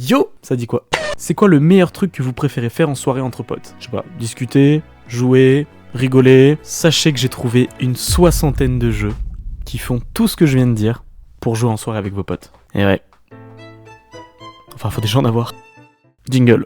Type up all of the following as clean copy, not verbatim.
Yo, ça dit quoi? C'est quoi le meilleur truc que vous préférez faire en soirée entre potes? Je sais pas, discuter, jouer, rigoler. Sachez que j'ai trouvé une 60aine de jeux qui font tout ce que je viens de dire pour jouer en soirée avec vos potes. Et ouais. Enfin, faut déjà en avoir. Jingle.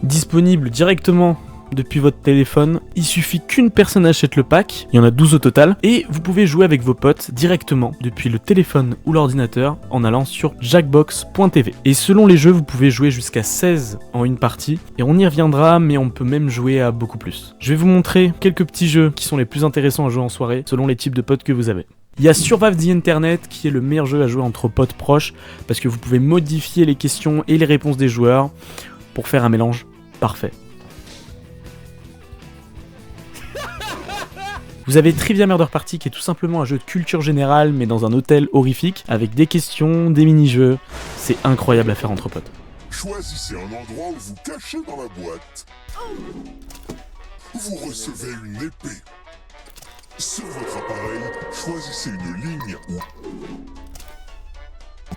Disponible directement depuis votre téléphone, il suffit qu'une personne achète le pack, il y en a 12 au total, et vous pouvez jouer avec vos potes directement depuis le téléphone ou l'ordinateur en allant sur jackbox.tv. Et selon les jeux, vous pouvez jouer jusqu'à 16 en une partie, et on y reviendra, mais on peut même jouer à beaucoup plus. Je vais vous montrer quelques petits jeux qui sont les plus intéressants à jouer en soirée, selon les types de potes que vous avez. Il y a Survive the Internet qui est le meilleur jeu à jouer entre potes proches, parce que vous pouvez modifier les questions et les réponses des joueurs pour faire un mélange parfait. Vous avez Trivia Murder Party qui est tout simplement un jeu de culture générale mais dans un hôtel horrifique avec des questions, des mini-jeux. C'est incroyable à faire entre potes. Choisissez un endroit où vous cachez dans la boîte. Vous recevez une épée. Sur votre appareil, choisissez une ligne où...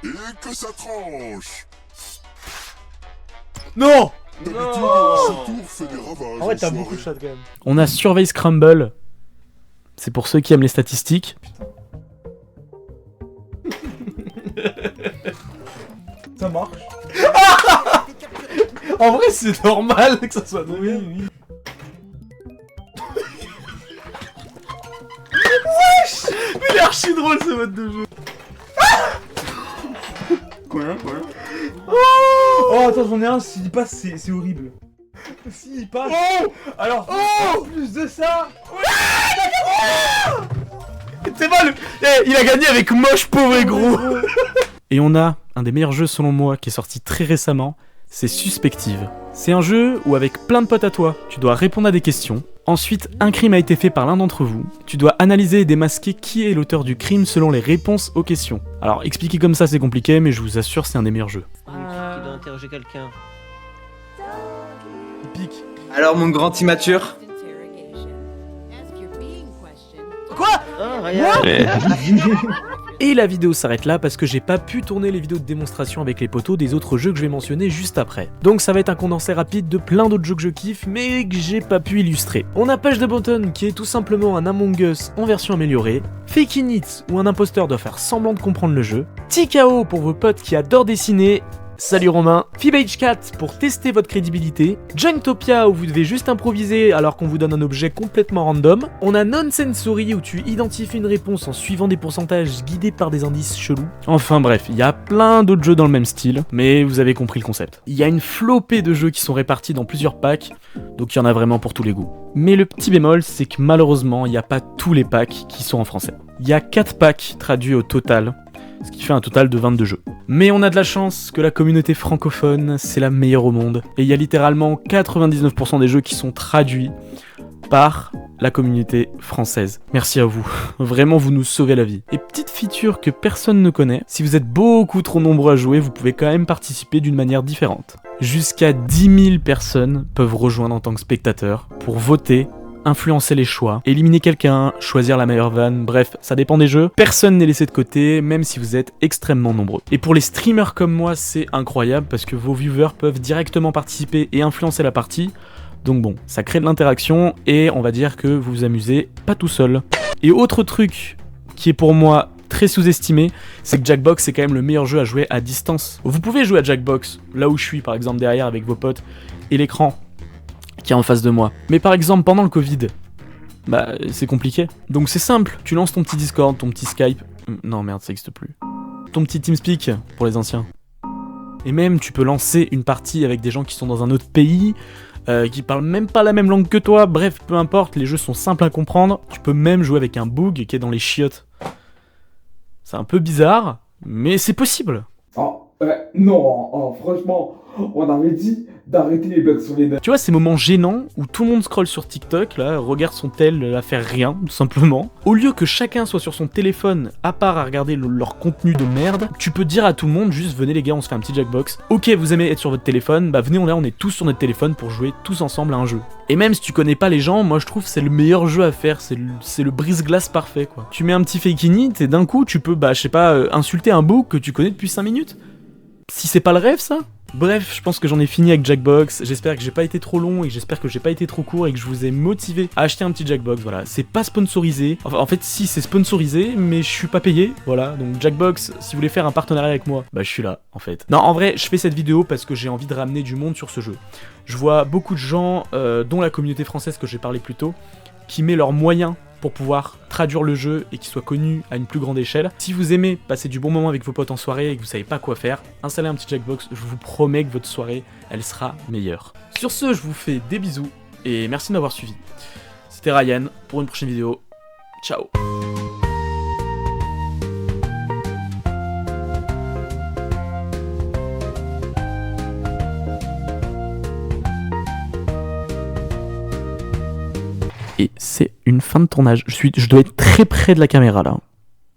Et que ça tranche. Non! D'habitude, ce tour fait des ravages. En vrai, t'as soirée. beaucoup de shots quand même. On a Survey Scramble. C'est pour ceux qui aiment les statistiques. Ça marche. En vrai, c'est normal que ça soit donné. Oui. Mais il est archi drôle ce mode de jeu. Quoi? Oh, attends, j'en ai un, s'il passe, c'est horrible. S'il passe... Oh! Alors, Oh! en plus de ça... C'est mal. Il a gagné avec moche, pauvre et gros. Et on a un des meilleurs jeux selon moi qui est sorti très récemment, c'est Suspective. C'est un jeu où avec plein de potes à toi, tu dois répondre à des questions. Ensuite, un crime a été fait par l'un d'entre vous. Tu dois analyser et démasquer qui est l'auteur du crime selon les réponses aux questions. Alors, expliquer comme ça c'est compliqué, mais je vous assure c'est un des meilleurs jeux. Qui doit interroger quelqu'un. Il pique. Alors mon grand immature. Quoi? Ah, rien. Et la vidéo s'arrête là parce que j'ai pas pu tourner les vidéos de démonstration avec les potos des autres jeux que je vais mentionner juste après. Donc ça va être un condensé rapide de plein d'autres jeux que je kiffe mais que j'ai pas pu illustrer. On a Page de Button qui est tout simplement un Among Us en version améliorée, Faking It où un imposteur doit faire semblant de comprendre le jeu, TKO pour vos potes qui adorent dessiner, salut Romain, Fibage 4 pour tester votre crédibilité, Junktopia où vous devez juste improviser alors qu'on vous donne un objet complètement random, on a Nonsensory où tu identifies une réponse en suivant des pourcentages guidés par des indices chelous. Enfin bref, il y a plein d'autres jeux dans le même style, mais vous avez compris le concept. Il y a une flopée de jeux qui sont répartis dans plusieurs packs, donc il y en a vraiment pour tous les goûts. Mais le petit bémol, c'est que malheureusement, il n'y a pas tous les packs qui sont en français. Il y a 4 packs traduits au total, ce qui fait un total de 22 jeux. Mais on a de la chance que la communauté francophone, c'est la meilleure au monde, et il y a littéralement 99% des jeux qui sont traduits par la communauté française. Merci à vous, vraiment vous nous sauvez la vie. Et petite feature que personne ne connaît, si vous êtes beaucoup trop nombreux à jouer, vous pouvez quand même participer d'une manière différente. Jusqu'à 10 000 personnes peuvent rejoindre en tant que spectateurs pour voter, influencer les choix, éliminer quelqu'un, choisir la meilleure vanne, bref, ça dépend des jeux. Personne n'est laissé de côté, même si vous êtes extrêmement nombreux. Et pour les streamers comme moi, c'est incroyable parce que vos viewers peuvent directement participer et influencer la partie. Donc bon, ça crée de l'interaction et on va dire que vous vous amusez pas tout seul. Et autre truc qui est pour moi très sous-estimé, c'est que Jackbox c'est quand même le meilleur jeu à jouer à distance. Vous pouvez jouer à Jackbox, là où je suis par exemple derrière avec vos potes, et l'écran qui est en face de moi. Mais par exemple pendant le Covid, bah c'est compliqué. Donc c'est simple, tu lances ton petit Discord, ton petit Skype, non merde ça existe plus, ton petit TeamSpeak pour les anciens. Et même tu peux lancer une partie avec des gens qui sont dans un autre pays, qui parlent même pas la même langue que toi, bref peu importe, les jeux sont simples à comprendre, tu peux même jouer avec un bug qui est dans les chiottes. C'est un peu bizarre, mais c'est possible. Oh, non, franchement, on avait dit d'arrêter les blagues sur les nains. Tu vois, ces moments gênants où tout le monde scrolle sur TikTok, là, regarde son tel à faire rien, tout simplement. Au lieu que chacun soit sur son téléphone, à part à regarder leur contenu de merde, tu peux dire à tout le monde, juste venez les gars, on se fait un petit Jackbox. Ok, vous aimez être sur votre téléphone, bah venez, on est tous sur notre téléphone pour jouer tous ensemble à un jeu. Et même si tu connais pas les gens, moi je trouve que c'est le meilleur jeu à faire, c'est le brise-glace parfait, quoi. Tu mets un petit fake init et d'un coup, tu peux, bah je sais pas, insulter un beau que tu connais depuis 5 minutes. Si c'est pas le rêve, ça? Bref, je pense que j'en ai fini avec Jackbox, j'espère que j'ai pas été trop long et j'espère que j'ai pas été trop court et que je vous ai motivé à acheter un petit Jackbox, voilà. C'est pas sponsorisé, enfin en fait si c'est sponsorisé, mais je suis pas payé, voilà. Donc Jackbox, si vous voulez faire un partenariat avec moi, bah je suis là en fait. Non, en vrai, je fais cette vidéo parce que j'ai envie de ramener du monde sur ce jeu. Je vois beaucoup de gens, dont la communauté française que j'ai parlé plus tôt, qui met leurs moyens pour pouvoir traduire le jeu et qu'il soit connu à une plus grande échelle. Si vous aimez passer du bon moment avec vos potes en soirée et que vous savez pas quoi faire, installez un petit Jackbox, je vous promets que votre soirée, elle sera meilleure. Sur ce, je vous fais des bisous et merci de m'avoir suivi. C'était Ryan pour une prochaine vidéo. Ciao. Et c'est une fin de tournage. Je dois être très près de la caméra là.